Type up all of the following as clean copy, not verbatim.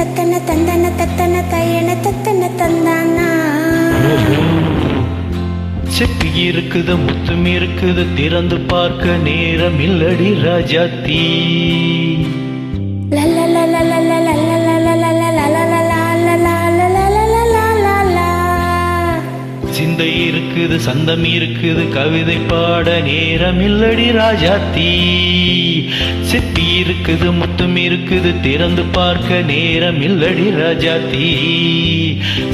தத்தன தந்தன தத்தன தையன தத்தன தந்தானா. செப்பி இருக்குது முத்தும் இருக்குது திறந்து பார்க்க நேரம் இல்லடி ராஜாத்தி. சிந்தை இருக்குது சந்தம் இருக்குது கவிதை பாட நேரம் இல்லடி ராஜாத்தி. செப்பி இருக்குது முத்தும் இருக்குது திறந்து பார்க்க நேரம் இல்லடி ராஜாத்தி.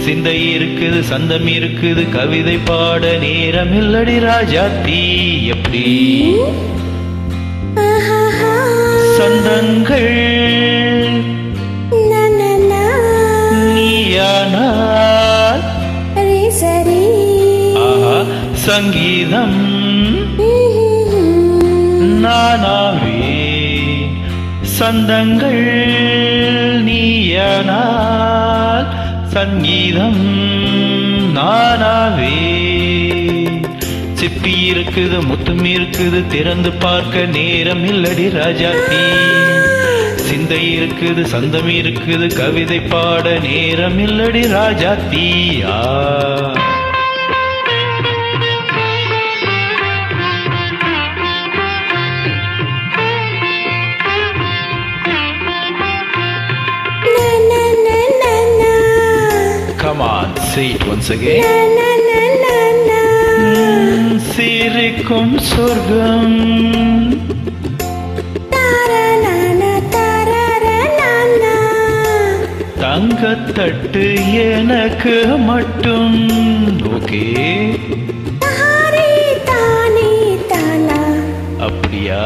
சிந்தை இருக்குது சந்தம் இருக்குது கவிதை பாட நேரம் இல்லடி ராஜாத்தி. எப்படி சந்தங்கள் நீயானால் சங்கீதம் நானாவே. சந்தங்கள் நீயானால் சங்கீதம் நானாவே. சிப்பி இருக்குது முத்தும் இருக்குது திறந்து பார்க்க நேரம் இல்லடி ராஜாத்தி. சிந்தை இருக்குது சந்தம் இருக்குது கவிதை பாட நேரம் இல்லடி Rajathi. Come on, say it once again. சிரிக்கும் சொர்க்கம் தங்கத்தட்டு எனக்கு மட்டும். ஓகே அப்படியா?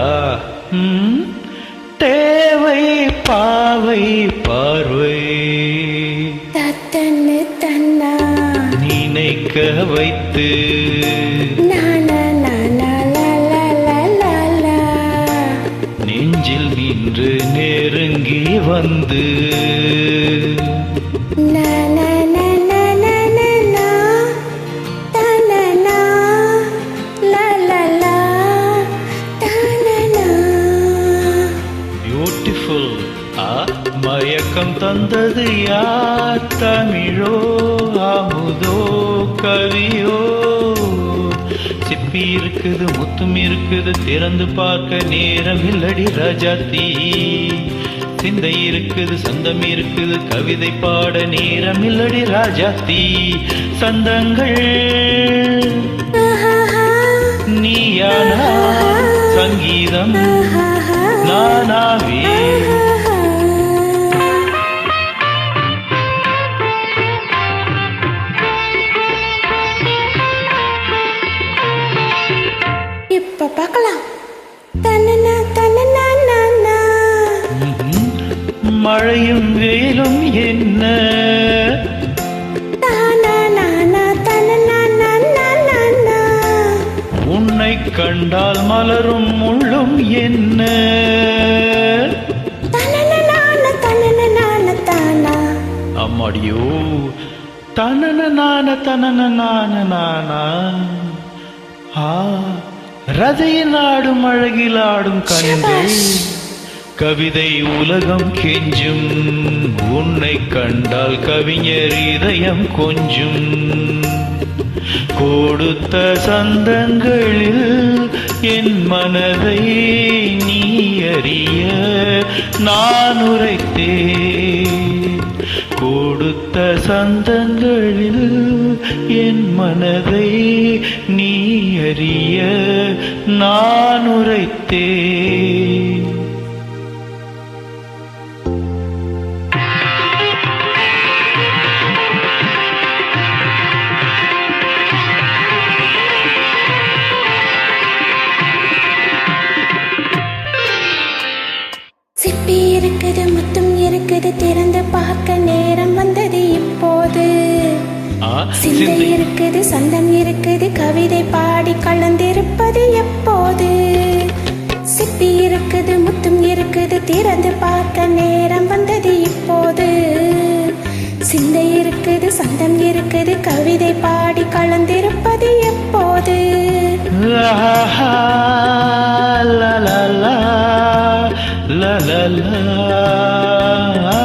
தேவை பாவை பார்வை நினைக்க வைத்து நெஞ்சில் நின்று நெருங்கி வந்து பியூட்டிஃபுல். மயக்கம் தந்தது யார்? தமிழோ அமுதோ கவியோ? சிப்பி இருக்குது முத்தும் இருக்குது திறந்து பார்க்க நேரம் இல்லடி ராஜாத்தி. சிந்தை இருக்குது சந்தம் இருக்குது கவிதை பாட நேரம் இல்லடி ராஜாத்தி. சந்தங்கள் நீயானா சங்கீதம் நானாவே. இப்ப பார்க்கலாம். மழையும் வெயிலும் என்ன உன்னை கண்டால் மலரும் முள்ளும் என்ன? அம்மாடியோ தனன நான தனன நான நானா. ரதையில் ஆடும் அழகில் ஆடும் கண்கள் கவிதை உலகம் கெஞ்சும். உன்னை கண்டால் கவிஞர் இதயம் கொஞ்சும். கொடுத்த சந்தங்களில் என் மனதை நீ அறிய நான் உரைத்தேன். கொடுத்த சந்தங்களில் என் மனதை நீ அறிய நான் உரைத்தேன். சிப்பி இருக்குது முத்தும் இருக்குது திறந்து பார்க்க நேரம் வந்தது இப்போது. சிந்தை இருக்குது சந்தம் இருக்குது கவிதை பாடி கலந்திருப்பது எப்போது. சிப்பி இருக்குது முத்தும் இருக்குது திறந்து பார்க்க நேரம் வந்தது இப்போது. சிந்தை இருக்குது சந்தம் இருக்குது கவிதை பாடி கலந்திருப்பது எப்போது. La la la லா